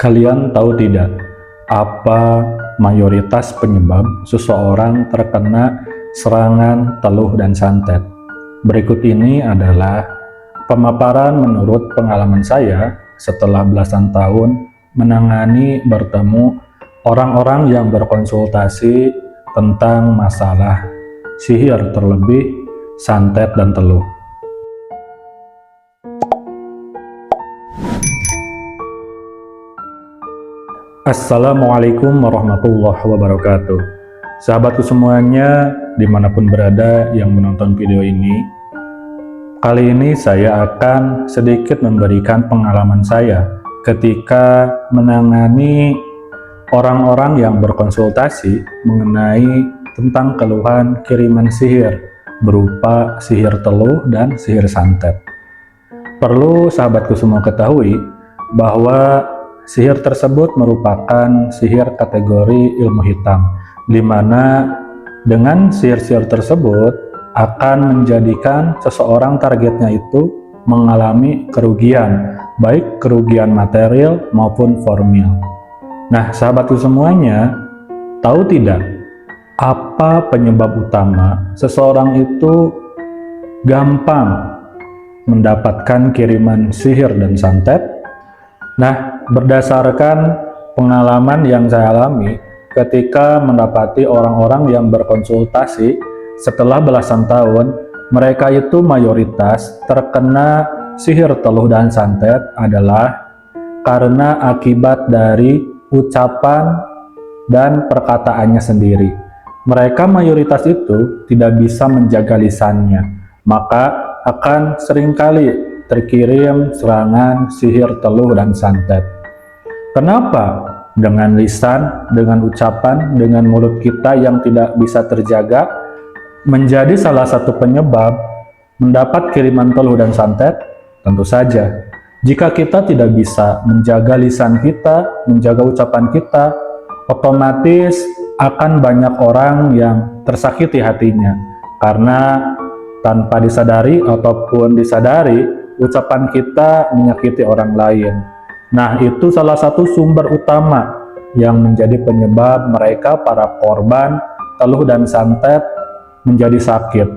Kalian tahu tidak apa mayoritas penyebab seseorang terkena serangan teluh dan santet? Berikut ini adalah pemaparan menurut pengalaman saya setelah belasan tahun menangani bertemu orang-orang yang berkonsultasi tentang masalah sihir, terlebih santet dan teluh. Assalamualaikum warahmatullahi wabarakatuh. Sahabatku semuanya, dimanapun berada yang menonton video ini, kali ini saya akan sedikit memberikan pengalaman saya ketika menangani orang-orang yang berkonsultasi mengenai tentang keluhan kiriman sihir berupa sihir teluh dan sihir santet. Perlu sahabatku semua ketahui bahwa sihir tersebut merupakan sihir kategori ilmu hitam, di mana dengan sihir-sihir tersebut akan menjadikan seseorang targetnya itu mengalami kerugian, baik kerugian material maupun formil. Nah, sahabatku semuanya, tahu tidak apa penyebab utama seseorang itu gampang mendapatkan kiriman sihir dan santet? Nah, berdasarkan pengalaman yang saya alami ketika mendapati orang-orang yang berkonsultasi setelah belasan tahun, mereka itu mayoritas terkena sihir teluh dan santet adalah karena akibat dari ucapan dan perkataannya sendiri. Mereka mayoritas itu tidak bisa menjaga lisannya, maka akan seringkali terkirim serangan sihir teluh dan santet. Kenapa? Dengan lisan, dengan ucapan, dengan mulut kita yang tidak bisa terjaga menjadi salah satu penyebab mendapat kiriman teluh dan santet? Tentu saja. Jika kita tidak bisa menjaga lisan kita, menjaga ucapan kita, otomatis akan banyak orang yang tersakiti hatinya karena tanpa disadari ataupun disadari ucapan kita menyakiti orang lain. Nah, itu salah satu sumber utama yang menjadi penyebab mereka, para korban teluh dan santet, menjadi sakit.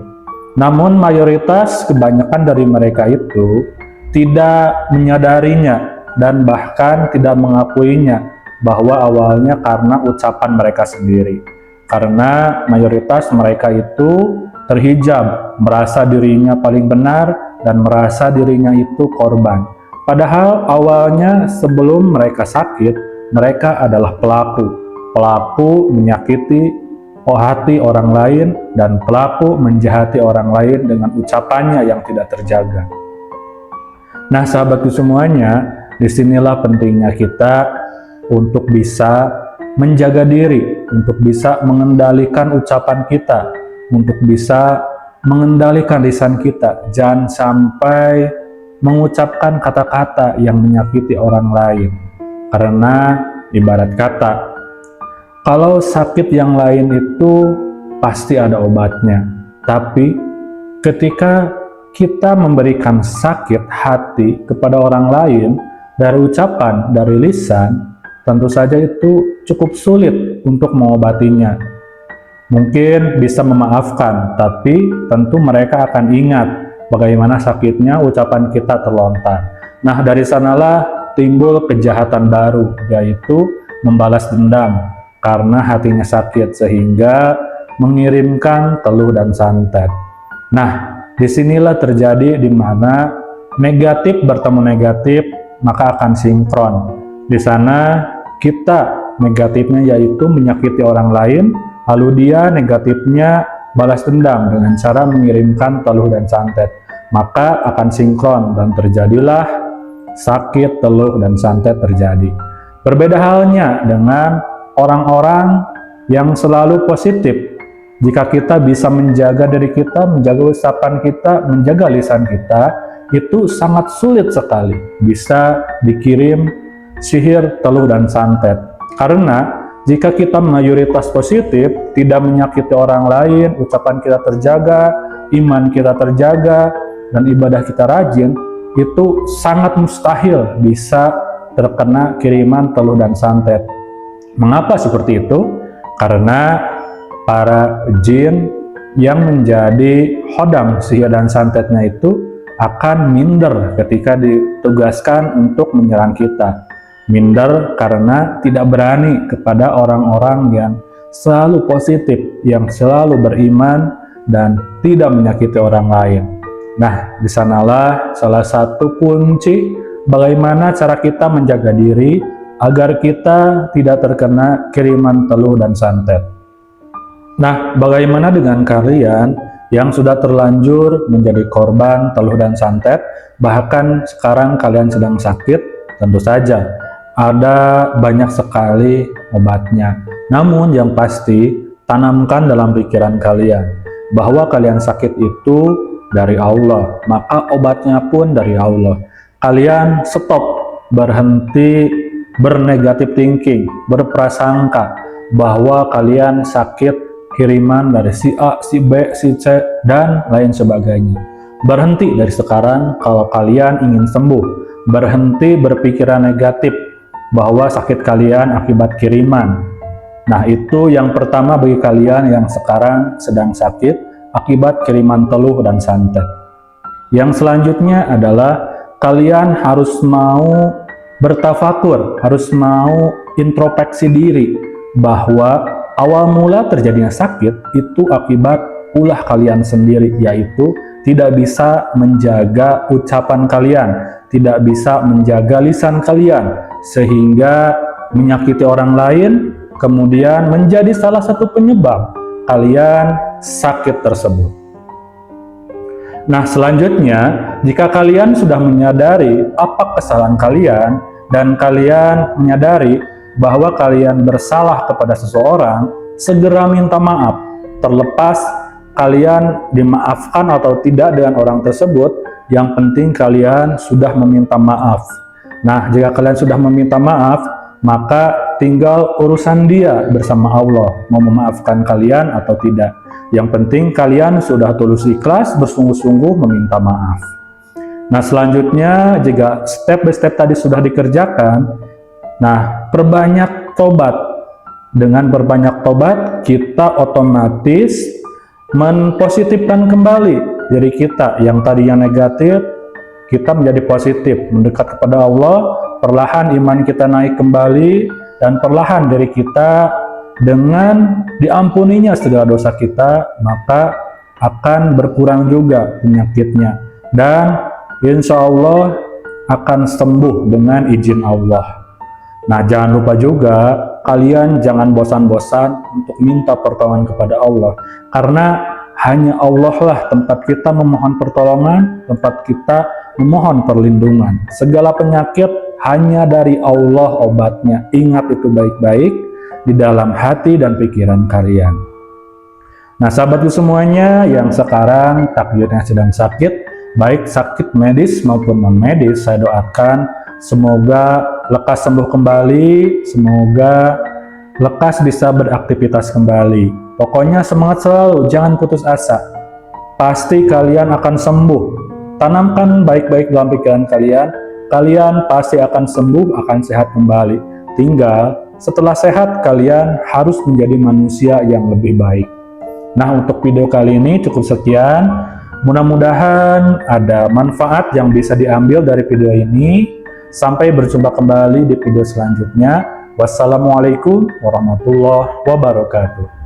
Namun mayoritas kebanyakan dari mereka itu tidak menyadarinya dan bahkan tidak mengakuinya bahwa awalnya karena ucapan mereka sendiri. Karena mayoritas mereka itu terhijab, merasa dirinya paling benar dan merasa dirinya itu korban. Padahal awalnya sebelum mereka sakit, mereka adalah pelaku menyakiti hati orang lain dan pelaku menjahati orang lain dengan ucapannya yang tidak terjaga. Nah, sahabatku semuanya, disinilah pentingnya kita untuk bisa menjaga diri, untuk bisa mengendalikan ucapan kita, untuk bisa mengendalikan lisan kita. Jangan sampai mengucapkan kata-kata yang menyakiti orang lain. Karena ibarat kata, kalau sakit yang lain itu pasti ada obatnya. Tapi ketika kita memberikan sakit hati kepada orang lain dari ucapan, dari lisan, tentu saja itu cukup sulit untuk mengobatinya. Mungkin bisa memaafkan, tapi tentu mereka akan ingat bagaimana sakitnya ucapan kita terlontar. Nah, dari sanalah timbul kejahatan baru, yaitu membalas dendam karena hatinya sakit sehingga mengirimkan teluh dan santet. Nah, disinilah terjadi di mana negatif bertemu negatif, maka akan sinkron. Di sana kita negatifnya yaitu menyakiti orang lain, lalu dia negatifnya balas dendam dengan cara mengirimkan teluh dan santet. Maka akan sinkron dan terjadilah sakit, teluh, dan santet terjadi. Berbeda halnya dengan orang-orang yang selalu positif. Jika kita bisa menjaga diri kita, menjaga ucapan kita, menjaga lisan kita, itu sangat sulit sekali bisa dikirim sihir, teluh, dan santet. Karena jika kita mayoritas positif, tidak menyakiti orang lain, ucapan kita terjaga, iman kita terjaga, dan ibadah kita rajin, itu sangat mustahil bisa terkena kiriman teluh dan santet. Mengapa seperti itu? Karena para jin yang menjadi hodam sihir dan santetnya itu akan minder ketika ditugaskan untuk menyerang kita. Minder karena tidak berani kepada orang-orang yang selalu positif, yang selalu beriman dan tidak menyakiti orang lain. Nah, di sanalah salah satu kunci bagaimana cara kita menjaga diri agar kita tidak terkena kiriman teluh dan santet. Nah, bagaimana dengan kalian yang sudah terlanjur menjadi korban teluh dan santet, bahkan sekarang kalian sedang sakit? Tentu saja ada banyak sekali obatnya. Namun yang pasti, tanamkan dalam pikiran kalian bahwa kalian sakit itu dari Allah, maka obatnya pun dari Allah. Kalian stop, berhenti bernegatif thinking, berprasangka bahwa kalian sakit kiriman dari si A, si B, si C, dan lain sebagainya. Berhenti dari sekarang kalau kalian ingin sembuh. Berhenti berpikiran negatif bahwa sakit kalian akibat kiriman. Nah, itu yang pertama bagi kalian yang sekarang sedang sakit akibat kiriman teluh dan santet. Yang selanjutnya adalah kalian harus mau bertafakur, harus mau introspeksi diri bahwa awal mula terjadinya sakit itu akibat ulah kalian sendiri, yaitu tidak bisa menjaga ucapan kalian, tidak bisa menjaga lisan kalian, sehingga menyakiti orang lain, kemudian menjadi salah satu penyebab kalian sakit tersebut. Nah, selanjutnya, jika kalian sudah menyadari apa kesalahan kalian, dan kalian menyadari bahwa kalian bersalah kepada seseorang, segera minta maaf. Terlepas kalian dimaafkan atau tidak dengan orang tersebut, yang penting kalian sudah meminta maaf. Nah, jika kalian sudah meminta maaf, maka tinggal urusan dia bersama Allah, mau memaafkan kalian atau tidak. Yang penting kalian sudah tulus ikhlas, bersungguh-sungguh meminta maaf. Nah, selanjutnya jika step by step tadi sudah dikerjakan, nah, perbanyak tobat. Dengan berbanyak tobat, kita otomatis mempositifkan kembali diri kita yang tadinya negatif, kita menjadi positif, mendekat kepada Allah, perlahan iman kita naik kembali, dan perlahan diri kita dengan diampuninya segala dosa kita, maka akan berkurang juga penyakitnya, dan insya Allah akan sembuh dengan izin Allah. Nah, jangan lupa juga kalian jangan bosan-bosan untuk minta pertolongan kepada Allah, karena hanya Allah lah tempat kita memohon pertolongan, tempat kita memohon perlindungan. Segala penyakit hanya dari Allah obatnya. Ingat itu baik-baik di dalam hati dan pikiran kalian. Nah, sahabatku semuanya yang sekarang takdirnya sedang sakit, baik sakit medis maupun non-medis, saya doakan semoga lekas sembuh kembali, semoga lekas bisa beraktivitas kembali. Pokoknya semangat selalu, jangan putus asa. Pasti kalian akan sembuh. Tanamkan baik-baik dalam pikiran kalian, kalian pasti akan sembuh, akan sehat kembali. Tinggal setelah sehat, kalian harus menjadi manusia yang lebih baik. Nah, untuk video kali ini cukup sekian. Mudah-mudahan ada manfaat yang bisa diambil dari video ini. Sampai berjumpa kembali di video selanjutnya. Wassalamualaikum warahmatullahi wabarakatuh.